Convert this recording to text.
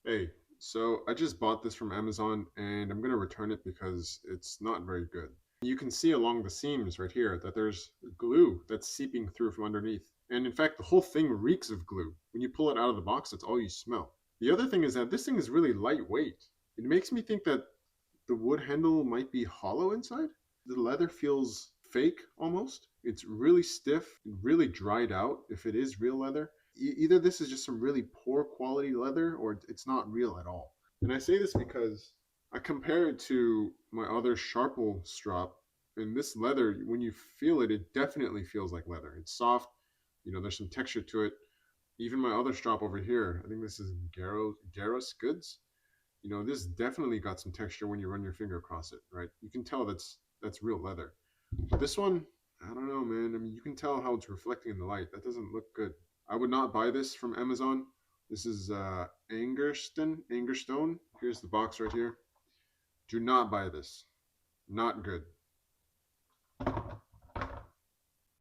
Hey, so I just bought this from Amazon and I'm gonna return it because it's not very good. You can see along the seams right here that there's glue that's seeping through from underneath. And in fact, the whole thing reeks of glue. When you pull it out of the box, that's all you smell. The other thing is that this thing is really lightweight. It makes me think that the wood handle might be hollow inside. The leather feels fake almost. It's really stiff, really dried out if it is real leather. Either this is just some really poor quality leather or it's not real at all. And I say this because I compare it to my other Sharple strop, and this leather, when you feel it, it definitely feels like leather. It's soft, there's some texture to it. Even my other strop over here, I think this is Garros Goods. This definitely got some texture when you run your finger across it, right? You can tell that's real leather. But this one, I don't know, man. I mean, you can tell how it's reflecting in the light. That doesn't look good. I would not buy this from Amazon. This is Angerstone. Here's the box right here. Do not buy this. Not good.